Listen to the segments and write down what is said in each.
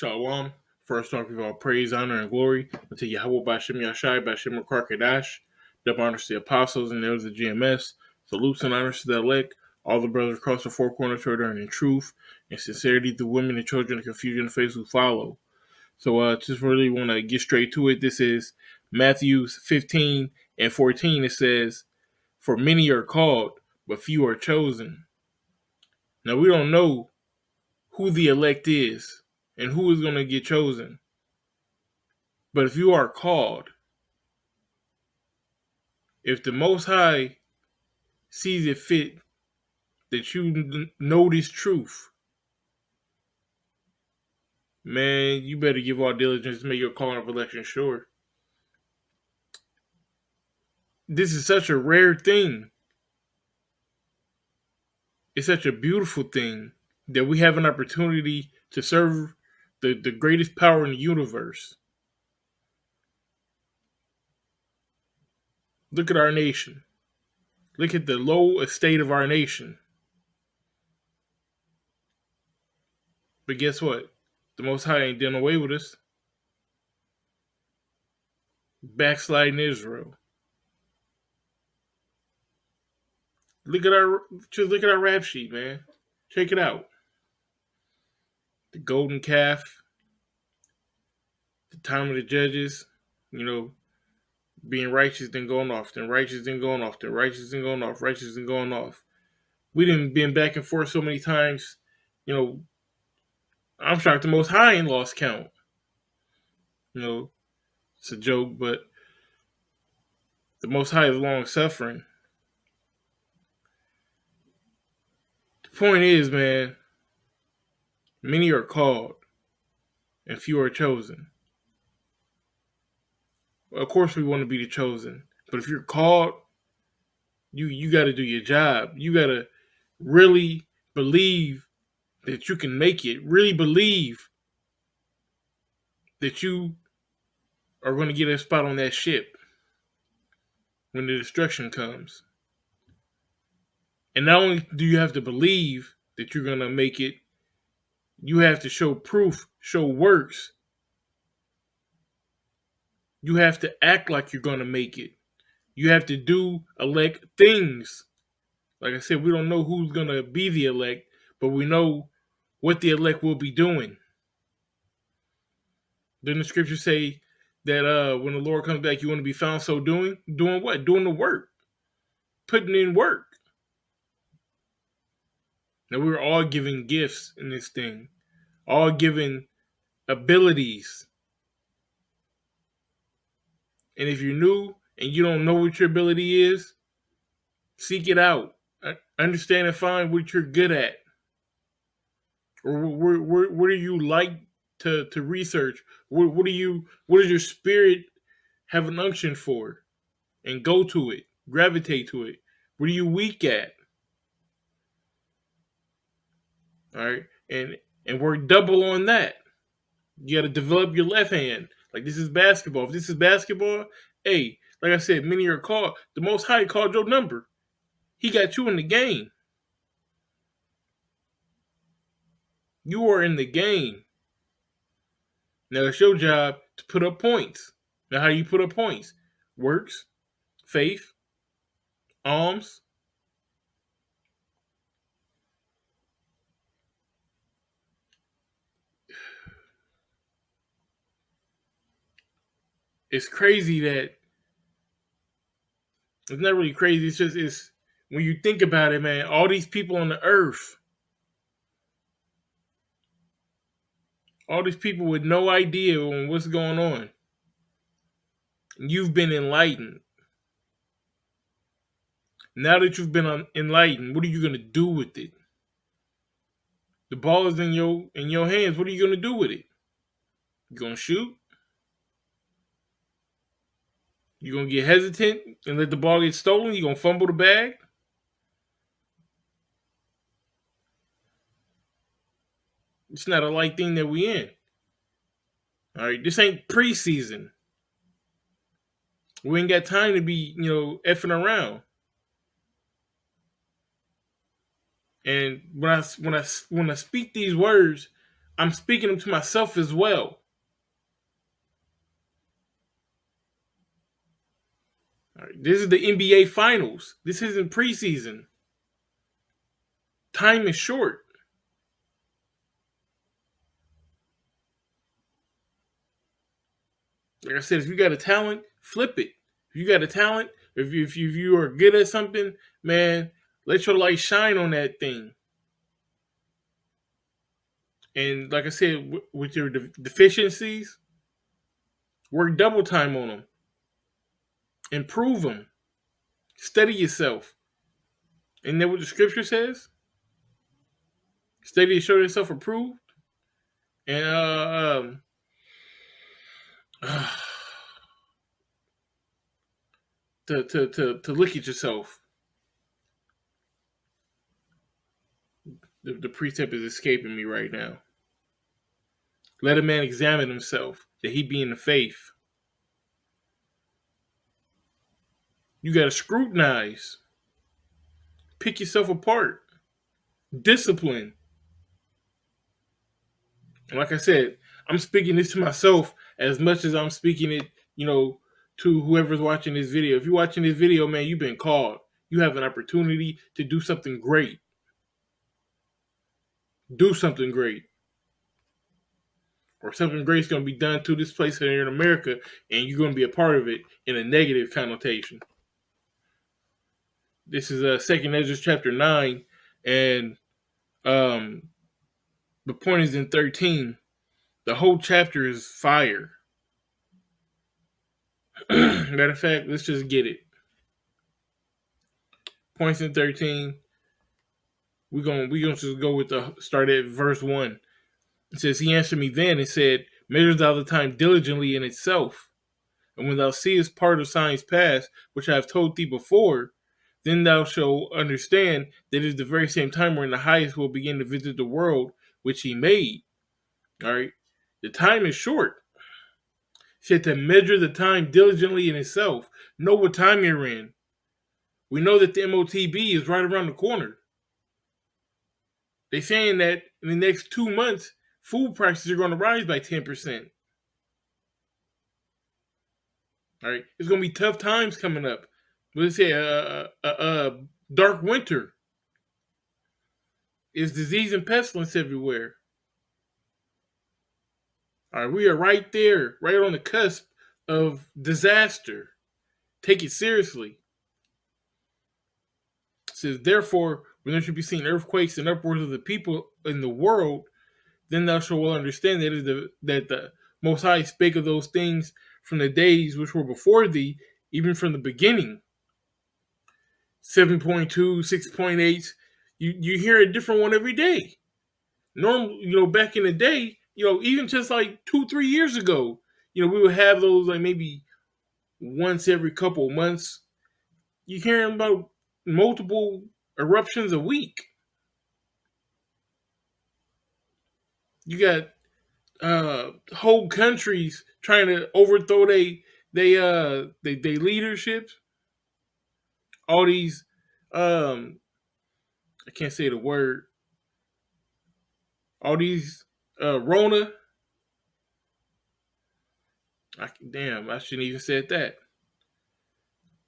Shalom. First off, give all praise, honor, and glory unto Yahweh Bashem Yashai, Bashem Karkadash, double honors to the apostles and those of the GMS, salutes and honors to the elect, all the brothers across the four corners who are in truth and sincerity, the women and children of confusion and faith who follow. So just really want to get straight to it. This is Matthew 15 and 14. It says, "For many are called, but few are chosen." Now we don't know who the elect is and who is going to get chosen. But if you are called, if the Most High sees it fit that you know this truth, man, you better give all diligence to make your calling of election sure. This is such a rare thing. It's such a beautiful thing that we have an opportunity to serve the greatest power in the universe. Look at our nation. Look at the low estate of our nation. But guess what? The Most High ain't done away with us. Backsliding Israel. Look at our rap sheet, man. Check it out. The golden calf, the time of the judges, being righteous then going off, then righteous then going off, then righteous then going off, righteous then going off. We didn't been back and forth so many times, I'm shocked the Most High ain't lost count. It's a joke, but the Most High is long suffering. The point is, man, many are called and few are chosen. Well, of course we want to be the chosen, but if you're called, you got to do your job. You got to really believe that you can make it. Really believe that you are going to get a spot on that ship when the destruction comes. And not only do you have to believe that you're going to make it, you have to show proof, show works. You have to act like you're going to make it. You have to do elect things. Like I said, we don't know who's going to be the elect, but we know what the elect will be doing. Didn't the scripture say that when the Lord comes back, you want to be found so doing? Doing what? Doing the work. Putting in work. Now, we're all given gifts in this thing. All given abilities. And if you're new and you don't know what your ability is, seek it out. Understand and find what you're good at. Or what do you like to research? What does your spirit have an unction for? And go to it. Gravitate to it. What are you weak at? All right. And work double on that. You got to develop your left hand. Like this is basketball. If this is basketball, hey, like I said, many are called. The Most High called your number. He got you in the game. You are in the game. Now it's your job to put up points. Now how do you put up points? Works, faith, alms. It's crazy that it's not really crazy. It's when you think about it, man. All these people on the earth, all these people with no idea on what's going on. You've been enlightened. Now that you've been enlightened, what are you going to do with it? The ball is in your hands. What are you going to do with it? You going to shoot? You going to get hesitant and let the ball get stolen? You going to fumble the bag? It's not a light thing that we in. All right, this ain't preseason. We ain't got time to be, effing around. And when I speak these words, I'm speaking them to myself as well. All right, this is the NBA Finals. This isn't preseason. Time is short. Like I said, if you got a talent, flip it. If you got a talent, if you are good at something, man, let your light shine on that thing. And like I said, with your deficiencies, work double time on them, improve them, study yourself. Isn't that what the scripture says? Study to show yourself approved. And to look at yourself. The precept is escaping me right now. Let a man examine himself, that he be in the faith. You got to scrutinize, pick yourself apart, discipline. And like I said, I'm speaking this to myself as much as I'm speaking it, to whoever's watching this video. If you're watching this video, man, you've been called. You have an opportunity to do something great. Do something great. Or something great's going to be done to this place here in America, and you're going to be a part of it in a negative connotation. This is 2nd Ezra chapter 9, and the point is in 13. The whole chapter is fire. Matter of fact, let's just get it. Points in 13. We're gonna just go with the start at verse 1. It says, he answered me then and said, measure thou the time diligently in itself. And when thou seest part of signs past, which I have told thee before, then thou shalt understand that it is the very same time wherein the highest will begin to visit the world which he made. All right. The time is short. He said to measure the time diligently in itself. Know what time you're in. We know that the MOTB is right around the corner. They're saying that in the next 2 months, food prices are going to rise by 10%. All right. It's going to be tough times coming up. Let's say a dark winter. Is disease and pestilence everywhere. All right, we are right there, right on the cusp of disaster. Take it seriously. It says, therefore, when there should be seen earthquakes and upwards of the people in the world, then thou shalt well understand that the Most High spake of those things from the days which were before thee, even from the beginning. 7.2, 6.8, you hear a different one every day. Normal, back in the day, even just like 2-3 years ago, we would have those like maybe once every couple of months. You hearing about multiple eruptions a week. You got whole countries trying to overthrow they leaderships. All these, I can't say the word. All these Rona. I shouldn't even said that.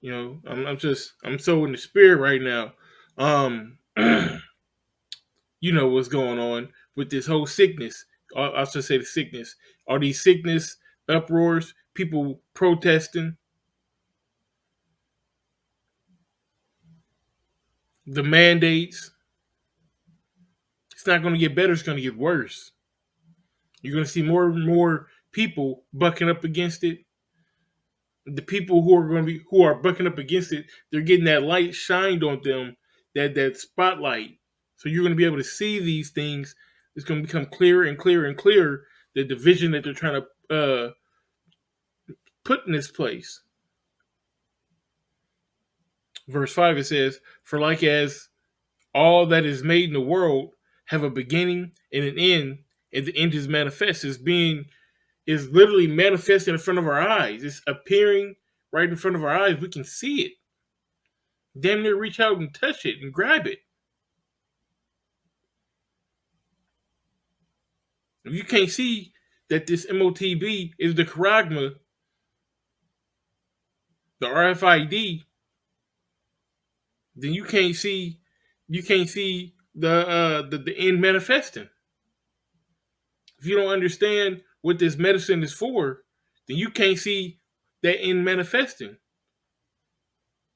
I'm so in the spirit right now. You know what's going on with this whole sickness. I should say the sickness. All these sickness uproars, people protesting, the mandates. It's not going to get better. It's going to get worse. You're going to see more and more people bucking up against it. The people who are bucking up against it, they're getting that light shined on them, that spotlight. So you're going to be able to see these things. It's going to become clearer and clearer and clearer, the division that they're trying to put in this place. Verse 5, it says, for like as all that is made in the world have a beginning and an end, and the end is manifest, is literally manifesting in front of our eyes. It's appearing right in front of our eyes. We can see it. Damn near reach out and touch it and grab it. If you can't see that this MOTB is the charagma, the RFID, then you can't see the end manifesting. If you don't understand what this medicine is for, then you can't see that end manifesting.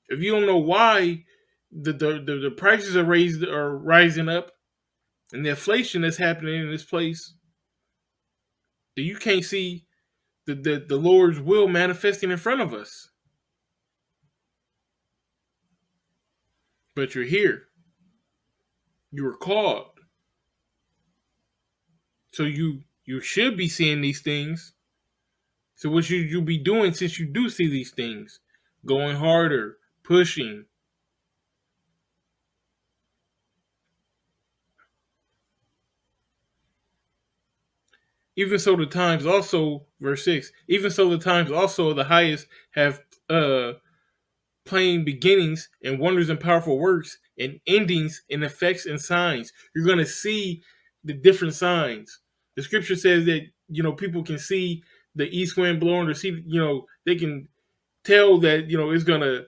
If you don't know why the prices are rising up and the inflation that's happening in this place, then you can't see the Lord's will manifesting in front of us. But you're here. You were called. So you should be seeing these things. So what should you be doing since you do see these things? Going harder, pushing. Even so the times also, verse 6, even so the times also of the highest have plain beginnings and wonders and powerful works and endings and effects and signs. You're going to see the different signs. The scripture says that, people can see the east wind blowing, or see, they can tell that, it's going to